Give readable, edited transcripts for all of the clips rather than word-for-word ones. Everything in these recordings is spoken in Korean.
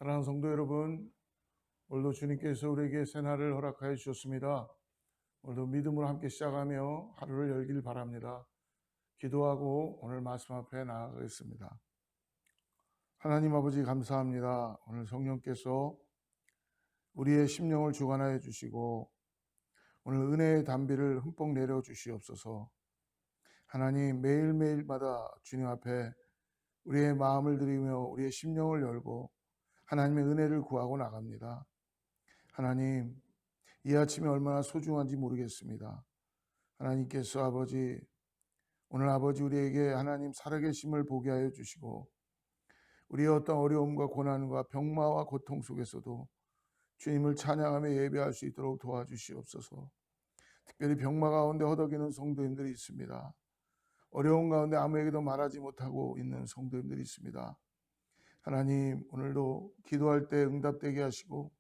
사랑하는 성도 여러분, 오늘도 주님께서 우리에게 새날을 허락하여 주셨습니다. 오늘도 믿음으로 함께 시작하며 하루를 열길 바랍니다. 기도하고 오늘 말씀 앞에 나아가겠습니다. 하나님 아버지 감사합니다. 오늘 성령께서 우리의 심령을 주관하여 주시고 오늘 은혜의 단비를 흠뻑 내려 주시옵소서. 하나님 매일매일마다 주님 앞에 우리의 마음을 드리며 우리의 심령을 열고 하나님의 은혜를 구하고 나갑니다. 하나님, 이 아침이 얼마나 소중한지 모르겠습니다. 하나님께서 아버지, 오늘 아버지 우리에게 하나님 살아계심을 보게 하여 주시고 우리의 어떤 어려움과 고난과 병마와 고통 속에서도 주님을 찬양하며 예배할 수 있도록 도와주시옵소서. 특별히 병마 가운데 허덕이는 성도님들이 있습니다. 어려운 가운데 아무에게도 말하지 못하고 있는 성도님들이 있습니다. 하나님, 오늘도 기도할 때 응답되게 하시고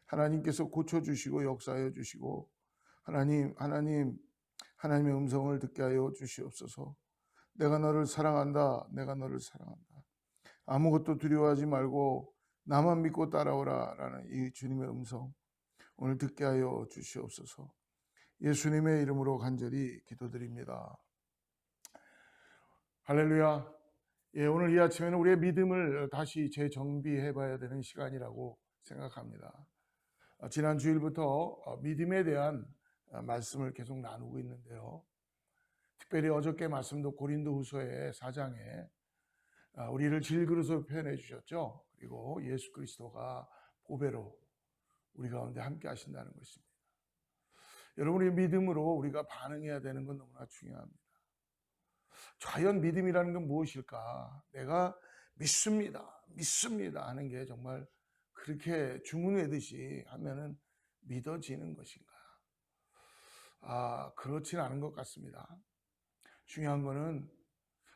하나님께서 고쳐주시고 역사하여 주시고 하나님의 음성을 듣게 하여 주시옵소서. 내가 너를 사랑한다. 내가 너를 사랑한다. 아무것도 두려워하지 말고 나만 믿고 따라오라 라는 이 주님의 음성 오늘 듣게 하여 주시옵소서. 예수님의 이름으로 간절히 기도드립니다. 할렐루야. 오늘 이 아침에는 우리의 믿음을 다시 재정비해 봐야 되는 시간이라고 생각합니다. 지난 주일부터 믿음에 대한 말씀을 계속 나누고 있는데요. 특별히 어저께 말씀도 고린도후서의 4장에 우리를 질그릇으로 표현해 주셨죠. 그리고 예수 그리스도가 보배로 우리 가운데 함께 하신다는 것입니다. 여러분의 믿음으로 우리가 반응해야 되는 건 너무나 중요합니다. 과연 믿음이라는 건 무엇일까? 내가 믿습니다 하는 게 정말 그렇게 주문 외듯이 하면은 믿어지는 것인가? 그렇지는 않은 것 같습니다. 중요한 거는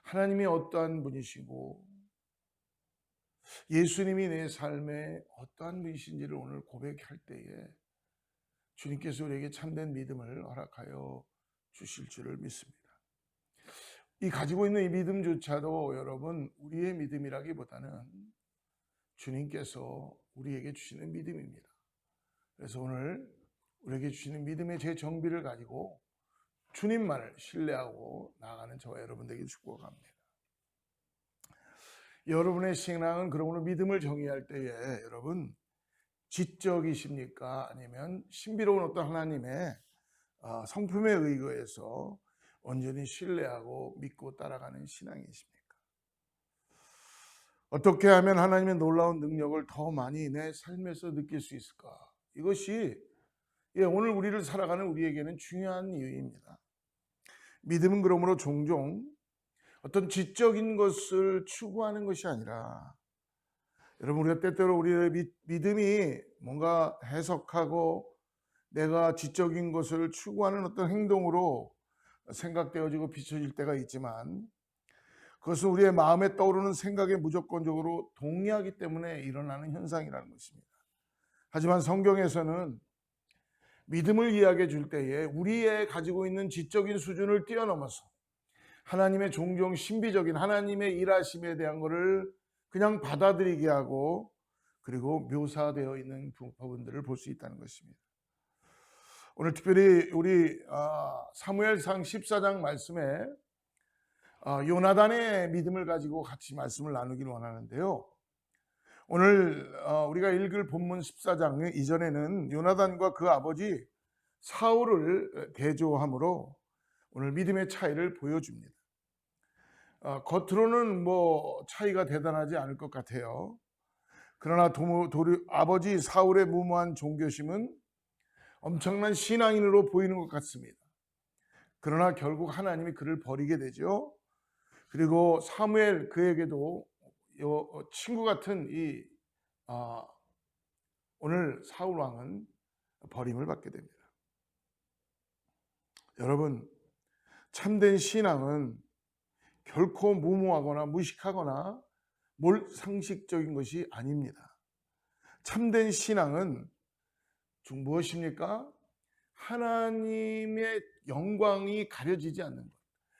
하나님이 어떠한 분이시고 예수님이 내 삶에 어떠한 분이신지를 오늘 고백할 때에 주님께서 우리에게 참된 믿음을 허락하여 주실 줄을 믿습니다. 이 가지고 있는 이 믿음조차도 여러분 우리의 믿음이라기보다는 주님께서 우리에게 주시는 믿음입니다. 그래서 오늘 우리에게 주시는 믿음의 재정비를 가지고 주님만을 신뢰하고 나아가는 저와 여러분들에게 축복합니다. 여러분의 신앙은 그러므로 믿음을 정의할 때에 여러분 지적이십니까? 아니면 신비로운 어떤 하나님의 성품에 의거해서 온전히 신뢰하고 믿고 따라가는 신앙이십니까? 어떻게 하면 하나님의 놀라운 능력을 더 많이 내 삶에서 느낄 수 있을까? 이것이 오늘 우리를 살아가는 우리에게는 중요한 이유입니다. 믿음은 그러므로 종종 어떤 지적인 것을 추구하는 것이 아니라 여러분 우리가 때때로 우리의 믿음이 뭔가 해석하고 내가 지적인 것을 추구하는 어떤 행동으로 생각되어지고 비춰질 때가 있지만 그것은 우리의 마음에 떠오르는 생각에 무조건적으로 동의하기 때문에 일어나는 현상이라는 것입니다. 하지만 성경에서는 믿음을 이야기해 줄 때에 우리의 가지고 있는 지적인 수준을 뛰어넘어서 하나님의 종종 신비적인 하나님의 일하심에 대한 것을 그냥 받아들이게 하고 그리고 묘사되어 있는 부분들을 볼 수 있다는 것입니다. 오늘 특별히 우리 사무엘상 14장 말씀에 요나단의 믿음을 가지고 같이 말씀을 나누기를 원하는데요. 오늘 우리가 읽을 본문 14장 이전에는 요나단과 그 아버지 사울을 대조함으로 오늘 믿음의 차이를 보여줍니다. 겉으로는 뭐 차이가 대단하지 않을 것 같아요. 그러나 아버지 사울의 무모한 종교심은 엄청난 신앙인으로 보이는 것 같습니다. 그러나 결국 하나님이 그를 버리게 되죠. 그리고 사무엘 그에게도 친구 같은 오늘 사울 왕은 버림을 받게 됩니다. 여러분 참된 신앙은 결코 무모하거나 무식하거나 몰상식적인 것이 아닙니다. 참된 신앙은 무엇입니까? 하나님의 영광이 가려지지 않는 것.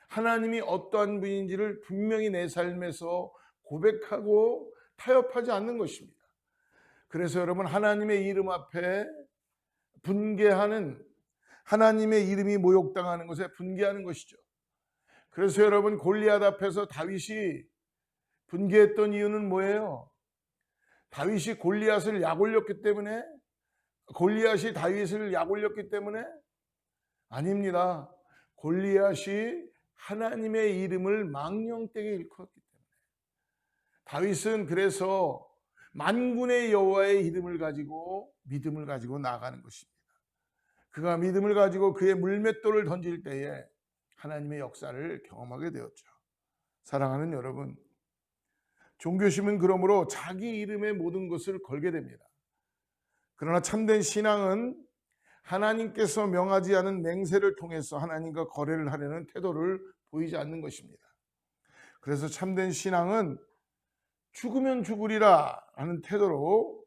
하나님이 어떠한 분인지를 분명히 내 삶에서 고백하고 타협하지 않는 것입니다. 그래서 여러분, 하나님의 이름 앞에 분개하는, 하나님의 이름이 모욕당하는 것에 분개하는 것이죠. 그래서 여러분, 골리앗 앞에서 다윗이 분개했던 이유는 뭐예요? 다윗이 골리앗을 약올렸기 때문에? 골리앗이 다윗을 약올렸기 때문에? 아닙니다. 골리앗이 하나님의 이름을 망령되게 일컫기 때문에. 다윗은 그래서 만군의 여호와의 이름을 가지고, 믿음을 가지고 나아가는 것입니다. 그가 믿음을 가지고 그의 물맷돌을 던질 때에 하나님의 역사를 경험하게 되었죠. 사랑하는 여러분, 종교심은 그러므로 자기 이름의 모든 것을 걸게 됩니다. 그러나 참된 신앙은 하나님께서 명하지 않은 맹세를 통해서 하나님과 거래를 하려는 태도를 보이지 않는 것입니다. 그래서 참된 신앙은 죽으면 죽으리라 하는 태도로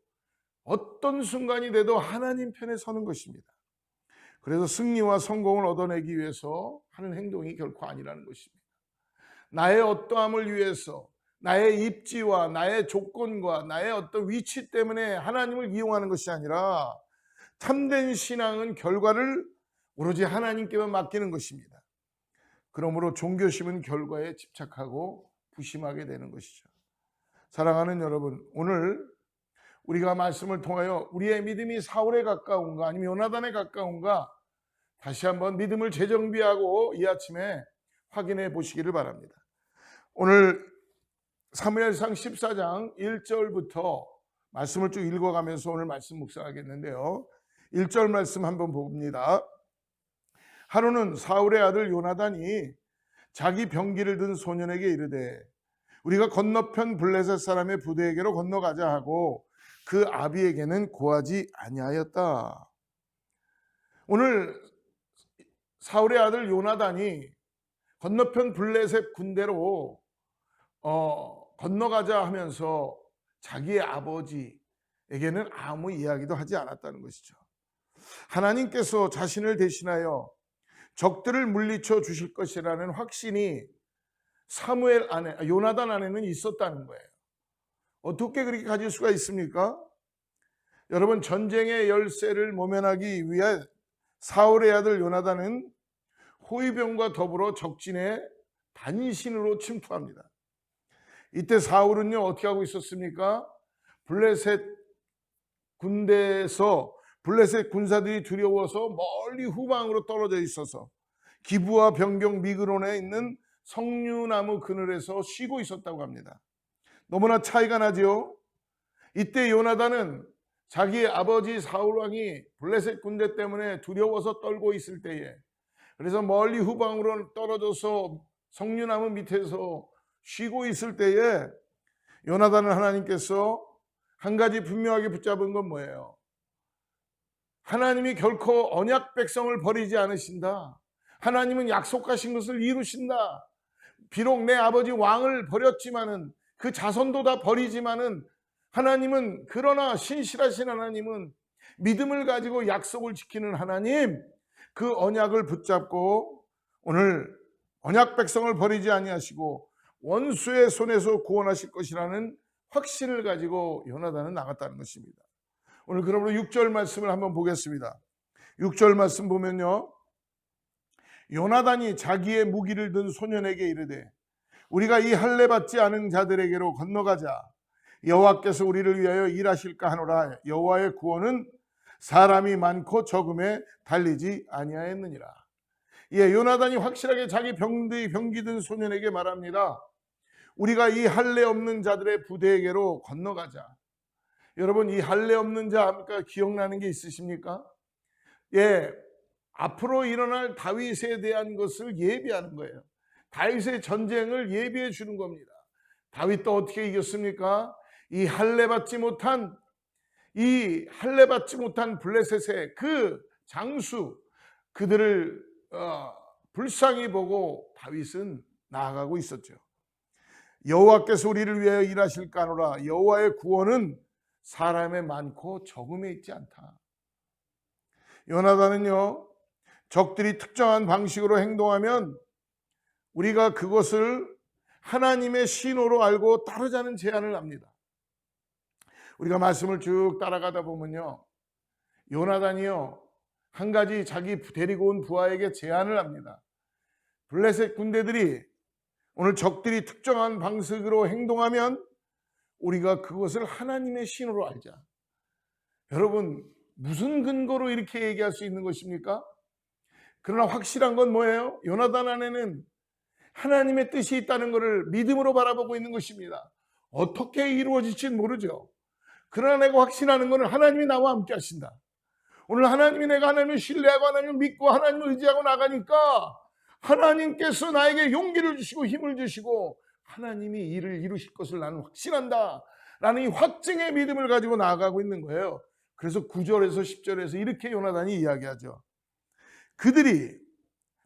어떤 순간이 돼도 하나님 편에 서는 것입니다. 그래서 승리와 성공을 얻어내기 위해서 하는 행동이 결코 아니라는 것입니다. 나의 어떠함을 위해서, 나의 입지와 나의 조건과 나의 어떤 위치 때문에 하나님을 이용하는 것이 아니라 참된 신앙은 결과를 오로지 하나님께만 맡기는 것입니다. 그러므로 종교심은 결과에 집착하고 부심하게 되는 것이죠. 사랑하는 여러분, 오늘 우리가 말씀을 통하여 우리의 믿음이 사울에 가까운가 아니면 요나단에 가까운가 다시 한번 믿음을 재정비하고 이 아침에 확인해 보시기를 바랍니다. 오늘 사무엘상 14장 1절부터 말씀을 쭉 읽어가면서 오늘 말씀 묵상하겠는데요. 1절 말씀 한번 봅니다. 하루는 사울의 아들 요나단이 자기 병기를 든 소년에게 이르되 우리가 건너편 블레셋 사람의 부대에게로 건너가자 하고 그 아비에게는 고하지 아니하였다. 오늘 사울의 아들 요나단이 건너편 블레셋 군대로 건너가자 하면서 자기의 아버지에게는 아무 이야기도 하지 않았다는 것이죠. 하나님께서 자신을 대신하여 적들을 물리쳐 주실 것이라는 확신이 요나단 안에는 있었다는 거예요. 어떻게 그렇게 가질 수가 있습니까? 여러분, 전쟁의 열세를 모면하기 위해 사울의 아들 요나단은 호위병과 더불어 적진에 단신으로 침투합니다. 이때 사울은요, 어떻게 하고 있었습니까? 블레셋 군대에서 블레셋 군사들이 두려워서 멀리 후방으로 떨어져 있어서 기브와 변경 미그론에 있는 석류나무 그늘에서 쉬고 있었다고 합니다. 너무나 차이가 나죠. 이때 요나단은 자기의 아버지 사울 왕이 블레셋 군대 때문에 두려워서 떨고 있을 때에, 그래서 멀리 후방으로 떨어져서 석류나무 밑에서 쉬고 있을 때에 요나단은 하나님께서 한 가지 분명하게 붙잡은 건 뭐예요? 하나님이 결코 언약 백성을 버리지 않으신다. 하나님은 약속하신 것을 이루신다. 비록 내 아버지 왕을 버렸지만은 그 자손도 다 버리지만은 하나님은, 그러나 신실하신 하나님은 믿음을 가지고 약속을 지키는 하나님, 그 언약을 붙잡고 오늘 언약 백성을 버리지 아니하시고 원수의 손에서 구원하실 것이라는 확신을 가지고 요나단은 나갔다는 것입니다. 오늘 그러므로 6절 말씀을 한번 보겠습니다. 6절 말씀 보면요, 요나단이 자기의 무기를 든 소년에게 이르되 우리가 이 할례 받지 않은 자들에게로 건너가자. 여호와께서 우리를 위하여 일하실까 하노라. 여호와의 구원은 사람이 많고 적음에 달리지 아니하였느니라. 요나단이 확실하게 자기 병기 든 소년에게 말합니다. 우리가 이 할례 없는 자들의 부대에게로 건너가자. 여러분, 이 할례 없는 자 합니까? 기억나는 게 있으십니까? 앞으로 일어날 다윗에 대한 것을 예비하는 거예요. 다윗의 전쟁을 예비해 주는 겁니다. 다윗도 어떻게 이겼습니까? 이 할례 받지 못한 블레셋의 그 장수, 그들을 불쌍히 보고 다윗은 나아가고 있었죠. 여호와께서 우리를 위하여 일하실까 하노라. 여호와의 구원은 사람에 많고 적음에 있지 않다. 요나단은요, 적들이 특정한 방식으로 행동하면 우리가 그것을 하나님의 신호로 알고 따르자는 제안을 합니다. 우리가 말씀을 쭉 따라가다 보면요, 요나단이요 한 가지 자기 데리고 온 부하에게 제안을 합니다. 블레셋 군대들이 오늘 적들이 특정한 방식으로 행동하면 우리가 그것을 하나님의 신호로 알자. 여러분, 무슨 근거로 이렇게 얘기할 수 있는 것입니까? 그러나 확실한 건 뭐예요? 요나단 안에는 하나님의 뜻이 있다는 것을 믿음으로 바라보고 있는 것입니다. 어떻게 이루어질지는 모르죠. 그러나 내가 확신하는 것은 하나님이 나와 함께 하신다. 오늘 하나님이 내가 하나님을 신뢰하고 하나님을 믿고 하나님을 의지하고 나가니까 하나님께서 나에게 용기를 주시고 힘을 주시고 하나님이 일을 이루실 것을 나는 확신한다 라는 이 확증의 믿음을 가지고 나아가고 있는 거예요. 그래서 9절에서 10절에서 이렇게 요나단이 이야기하죠. 그들이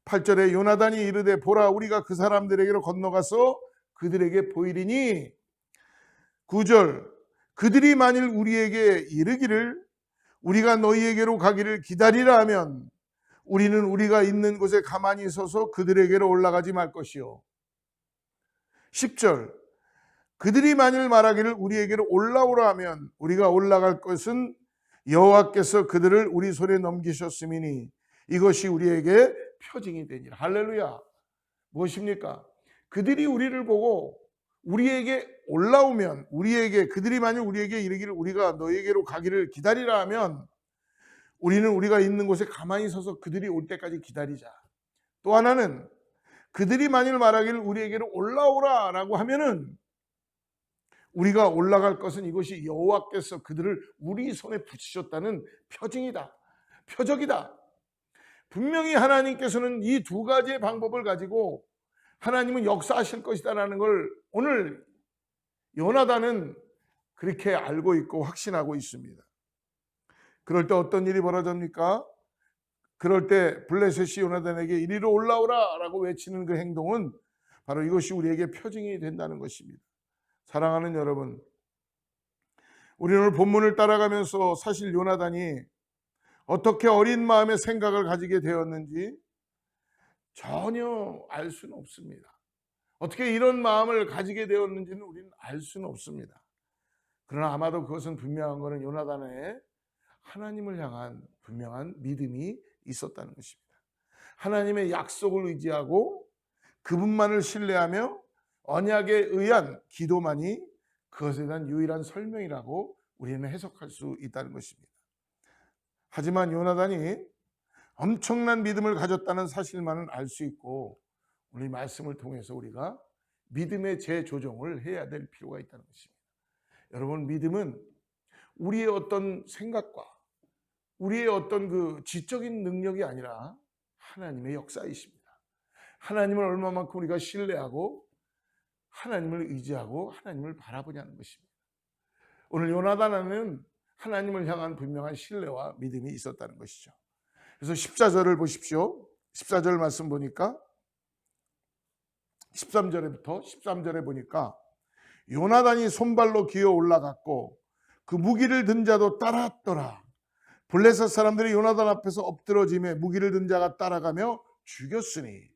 8절에 요나단이 이르되 보라 우리가 그 사람들에게로 건너가서 그들에게 보이리니 9절 그들이 만일 우리에게 이르기를 우리가 너희에게로 가기를 기다리라 하면 우리는 우리가 있는 곳에 가만히 서서 그들에게로 올라가지 말 것이요. 10절 그들이 만일 말하기를 우리에게로 올라오라 하면 우리가 올라갈 것은 여호와께서 그들을 우리 손에 넘기셨음이니 이것이 우리에게 표징이 되니라. 할렐루야. 무엇입니까? 그들이 우리를 보고 우리에게 올라오면 그들이 만일 우리에게 이르기를 우리가 너희에게로 가기를 기다리라 하면 우리는 우리가 있는 곳에 가만히 서서 그들이 올 때까지 기다리자. 또 하나는 그들이 만일 말하기를 우리에게로 올라오라 라고 하면은 우리가 올라갈 것은 이것이 여호와께서 그들을 우리 손에 붙이셨다는 표징이다. 표적이다. 분명히 하나님께서는 이 두 가지의 방법을 가지고 하나님은 역사하실 것이다라는 걸 오늘 요나단은 그렇게 알고 있고 확신하고 있습니다. 그럴 때 어떤 일이 벌어집니까? 그럴 때 블레셋이 요나단에게 이리로 올라오라 라고 외치는 그 행동은 바로 이것이 우리에게 표징이 된다는 것입니다. 사랑하는 여러분, 우리는 오늘 본문을 따라가면서 사실 요나단이 어떻게 어린 마음의 생각을 가지게 되었는지 전혀 알 수는 없습니다. 어떻게 이런 마음을 가지게 되었는지는 우리는 알 수는 없습니다. 그러나 아마도 그것은 분명한 것은 요나단의 하나님을 향한 분명한 믿음이 있었다는 것입니다. 하나님의 약속을 의지하고 그분만을 신뢰하며 언약에 의한 기도만이 그것에 대한 유일한 설명이라고 우리는 해석할 수 있다는 것입니다. 하지만 요나단이 엄청난 믿음을 가졌다는 사실만은 알 수 있고 오늘 이 말씀을 통해서 우리가 믿음의 재조정을 해야 될 필요가 있다는 것입니다. 여러분, 믿음은 우리의 어떤 생각과 우리의 어떤 그 지적인 능력이 아니라 하나님의 역사이십니다. 하나님을 얼마만큼 우리가 신뢰하고 하나님을 의지하고 하나님을 바라보냐는 것입니다. 오늘 요나단은 하나님을 향한 분명한 신뢰와 믿음이 있었다는 것이죠. 그래서 14절을 보십시오. 14절 말씀 보니까 13절부터 13절에 보니까 요나단이 손발로 기어 올라갔고 그 무기를 든 자도 따랐더라. 블레셋 사람들이 요나단 앞에서 엎드러짐에 무기를 든 자가 따라가며 죽였으니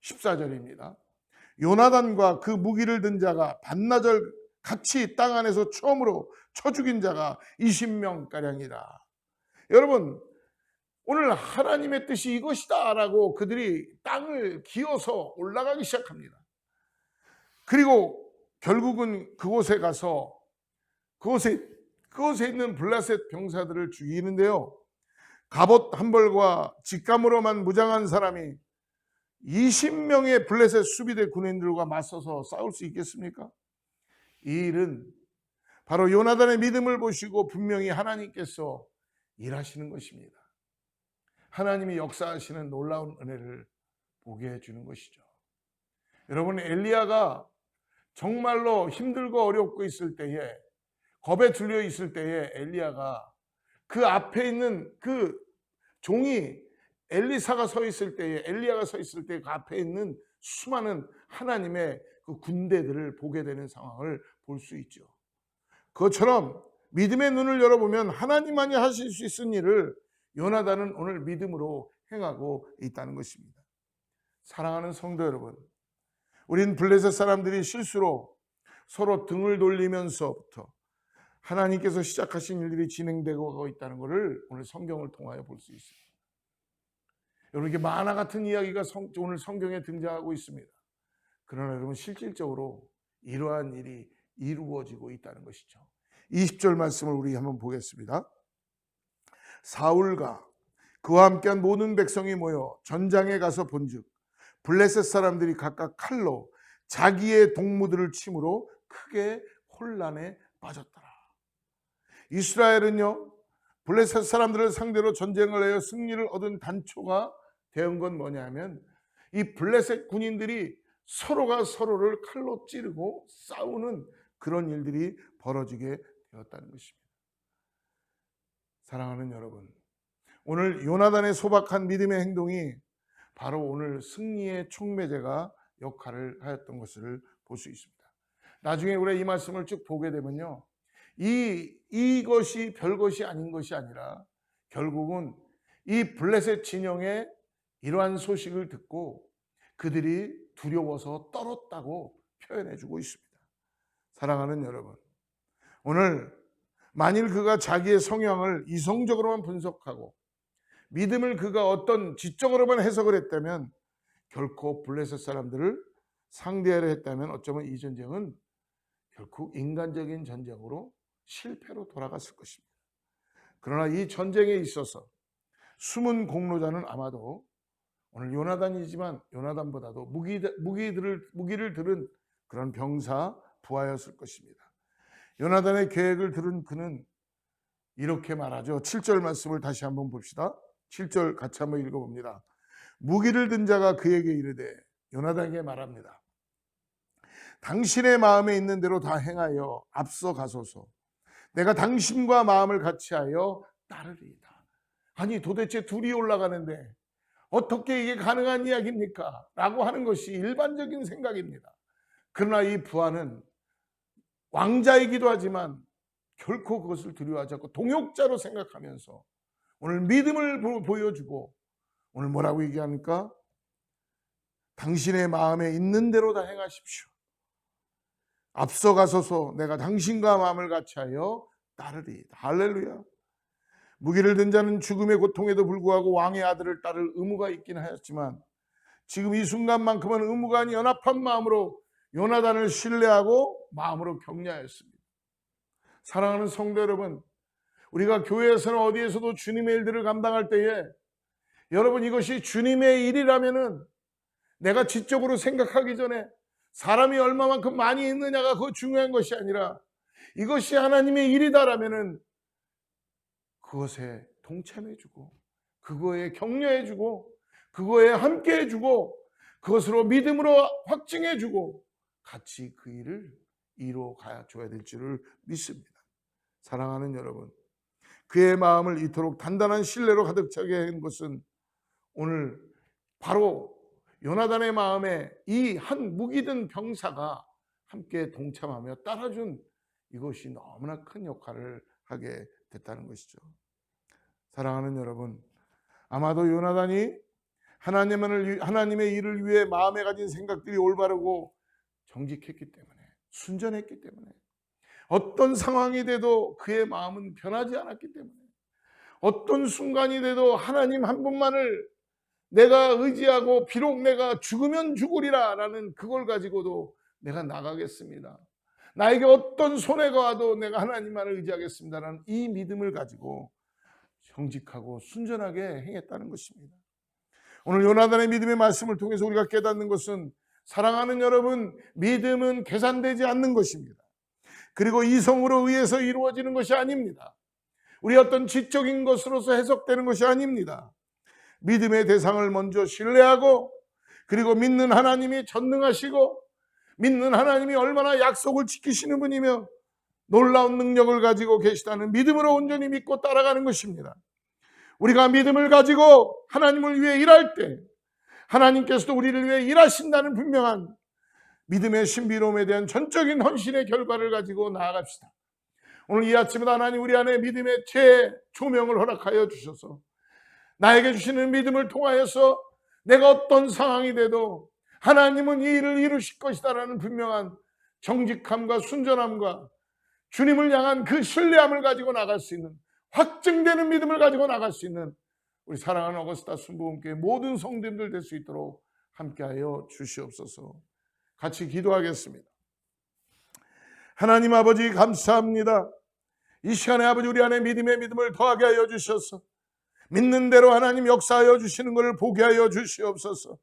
14절입니다. 요나단과 그 무기를 든 자가 반나절 같이 땅 안에서 처음으로 쳐 죽인 자가 20명가량이라. 여러분, 오늘 하나님의 뜻이 이것이다 라고 그들이 땅을 기어서 올라가기 시작합니다. 그리고 결국은 그곳에 가서 그곳에 있는 블레셋 병사들을 죽이는데요, 갑옷 한 벌과 직감으로만 무장한 사람이 20명의 블레셋 수비대 군인들과 맞서서 싸울 수 있겠습니까? 이 일은 바로 요나단의 믿음을 보시고 분명히 하나님께서 일하시는 것입니다. 하나님이 역사하시는 놀라운 은혜를 보게 해주는 것이죠. 여러분, 엘리야가 정말로 힘들고 어렵고 있을 때에, 겁에 들려 있을 때에 엘리야가 그 앞에 있는 그 종이 엘리사가 서 있을 때에, 엘리야가 서 있을 때 그 앞에 있는 수많은 하나님의 그 군대들을 보게 되는 상황을 볼 수 있죠. 그것처럼 믿음의 눈을 열어보면 하나님만이 하실 수 있는 일을 요나단은 오늘 믿음으로 행하고 있다는 것입니다. 사랑하는 성도 여러분, 우린 블레셋 사람들이 실수로 서로 등을 돌리면서부터 하나님께서 시작하신 일들이 진행되고 있다는 것을 오늘 성경을 통하여 볼 수 있습니다. 여러분, 이게 만화 같은 이야기가 오늘 성경에 등장하고 있습니다. 그러나 여러분, 실질적으로 이러한 일이 이루어지고 있다는 것이죠. 20절 말씀을 우리 한번 보겠습니다. 사울과 그와 함께한 모든 백성이 모여 전장에 가서 본즉 블레셋 사람들이 각각 칼로 자기의 동무들을 침으로 크게 혼란에 빠졌더라. 이스라엘은요, 블레셋 사람들을 상대로 전쟁을 하여 승리를 얻은 단초가 되은 건 뭐냐면 이 블레셋 군인들이 서로가 서로를 칼로 찌르고 싸우는 그런 일들이 벌어지게 되었다는 것입니다. 사랑하는 여러분, 오늘 요나단의 소박한 믿음의 행동이 바로 오늘 승리의 촉매제가 역할을 하였던 것을 볼 수 있습니다. 나중에 우리가 이 말씀을 쭉 보게 되면요, 이것이 별것이 아닌 것이 아니라 결국은 이 블레셋 진영의 이러한 소식을 듣고 그들이 두려워서 떨었다고 표현해 주고 있습니다. 사랑하는 여러분, 오늘 만일 그가 자기의 성향을 이성적으로만 분석하고 믿음을 그가 어떤 지적으로만 해석을 했다면 결코 블레셋 사람들을 상대하려 했다면 어쩌면 이 전쟁은 결국 인간적인 전쟁으로 실패로 돌아갔을 것입니다. 그러나 이 전쟁에 있어서 숨은 공로자는 아마도 오늘 요나단이지만 요나단보다도 무기를 들은 그런 병사 부하였을 것입니다. 요나단의 계획을 들은 그는 이렇게 말하죠. 7절 말씀을 다시 한번 봅시다. 7절 같이 한번 읽어봅니다. 무기를 든 자가 그에게 이르되, 요나단에게 말합니다. 당신의 마음에 있는 대로 다 행하여 앞서 가소서. 내가 당신과 마음을 같이하여 따르리이다. 아니, 도대체 둘이 올라가는데 어떻게 이게 가능한 이야기입니까? 라고 하는 것이 일반적인 생각입니다. 그러나 이 부하는 왕자이기도 하지만 결코 그것을 두려워하지 않고 동역자로 생각하면서 오늘 믿음을 보여주고 오늘 뭐라고 얘기합니까? 당신의 마음에 있는 대로 다 행하십시오. 앞서가소서. 내가 당신과 마음을 같이하여 따르리이다. 할렐루야. 무기를 든 자는 죽음의 고통에도 불구하고 왕의 아들을 따를 의무가 있긴 하였지만 지금 이 순간만큼은 의무가 아닌 연합한 마음으로 요나단을 신뢰하고 마음으로 격려하였습니다. 사랑하는 성도 여러분, 우리가 교회에서나 어디에서도 주님의 일들을 감당할 때에 여러분, 이것이 주님의 일이라면은 내가 지적으로 생각하기 전에 사람이 얼마만큼 많이 있느냐가 그거 중요한 것이 아니라 이것이 하나님의 일이다라면은 그것에 동참해주고 그거에 격려해주고 그거에 함께해주고 그것으로 믿음으로 확증해주고 같이 그 일을 이루어가야 줘야 될 줄을 믿습니다. 사랑하는 여러분, 그의 마음을 이토록 단단한 신뢰로 가득 차게 한 것은 오늘 바로 요나단의 마음에 이 한 무기든 병사가 함께 동참하며 따라준 이것이 너무나 큰 역할을 하게 됐다는 것이죠. 사랑하는 여러분, 아마도 요나단이 하나님의 일을 위해 마음에 가진 생각들이 올바르고 정직했기 때문에, 순전했기 때문에, 어떤 상황이 돼도 그의 마음은 변하지 않았기 때문에, 어떤 순간이 돼도 하나님 한 분만을 내가 의지하고 비록 내가 죽으면 죽으리라 라는 그걸 가지고도 내가 나가겠습니다. 나에게 어떤 손해가 와도 내가 하나님만을 의지하겠습니다라는 이 믿음을 가지고 정직하고 순전하게 행했다는 것입니다. 오늘 요나단의 믿음의 말씀을 통해서 우리가 깨닫는 것은, 사랑하는 여러분, 믿음은 계산되지 않는 것입니다. 그리고 이성으로 의해서 이루어지는 것이 아닙니다. 우리 어떤 지적인 것으로서 해석되는 것이 아닙니다. 믿음의 대상을 먼저 신뢰하고 그리고 믿는 하나님이 전능하시고 믿는 하나님이 얼마나 약속을 지키시는 분이며 놀라운 능력을 가지고 계시다는 믿음으로 온전히 믿고 따라가는 것입니다. 우리가 믿음을 가지고 하나님을 위해 일할 때 하나님께서도 우리를 위해 일하신다는 분명한 믿음의 신비로움에 대한 전적인 헌신의 결과를 가지고 나아갑시다. 오늘 이 아침에 하나님 우리 안에 믿음의 재조명을 허락하여 주셔서 나에게 주시는 믿음을 통하여서 내가 어떤 상황이 돼도 하나님은 이 일을 이루실 것이다라는 분명한 정직함과 순전함과 주님을 향한 그 신뢰함을 가지고 나갈 수 있는, 확증되는 믿음을 가지고 나갈 수 있는 우리 사랑하는 어거스타 순복음교회 모든 성도님들 될 수 있도록 함께하여 주시옵소서. 같이 기도하겠습니다. 하나님 아버지 감사합니다. 이 시간에 아버지 우리 안에 믿음의 믿음을 더하게 하여 주셔서 믿는 대로 하나님 역사하여 주시는 것을 보게 하여 주시옵소서.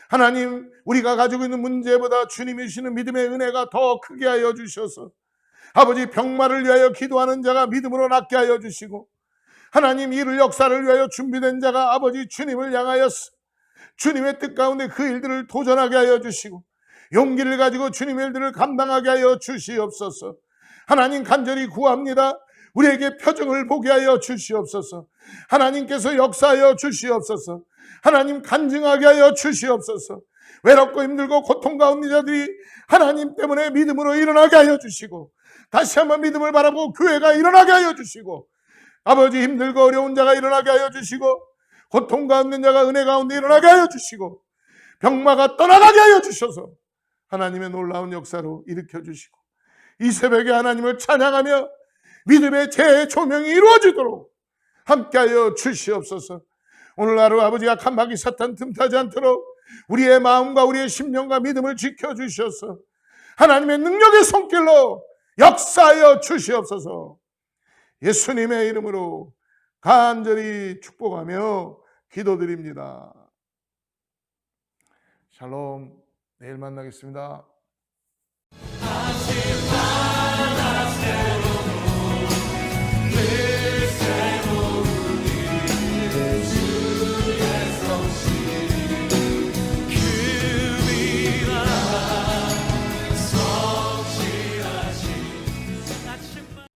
하나님, 우리가 가지고 있는 문제보다 주님이 주시는 믿음의 은혜가 더 크게 하여 주셔서 아버지 병마를 위하여 기도하는 자가 믿음으로 낫게 하여 주시고, 하나님 이를 역사를 위하여 준비된 자가 아버지 주님을 향하여 주님의 뜻 가운데 그 일들을 도전하게 하여 주시고, 용기를 가지고 주님의 일들을 감당하게 하여 주시옵소서. 하나님 간절히 구합니다. 우리에게 표정을 보게 하여 주시옵소서. 하나님께서 역사하여 주시옵소서. 하나님 간증하게 하여 주시옵소서. 외롭고 힘들고 고통 가운데 자들이 하나님 때문에 믿음으로 일어나게 하여 주시고, 다시 한번 믿음을 바라보고 교회가 일어나게 하여 주시고, 아버지 힘들고 어려운 자가 일어나게 하여 주시고, 고통 가운데 자가 은혜 가운데 일어나게 하여 주시고, 병마가 떠나가게 하여 주셔서 하나님의 놀라운 역사로 일으켜 주시고, 이 새벽에 하나님을 찬양하며 믿음의 재조명이 이루어지도록 함께하여 주시옵소서. 오늘 하루 아버지 악한 마귀 사탄 틈타지 않도록 우리의 마음과 우리의 심령과 믿음을 지켜주셔서 하나님의 능력의 손길로 역사하여 주시옵소서. 예수님의 이름으로 간절히 축복하며 기도드립니다. 샬롬. 내일 만나겠습니다.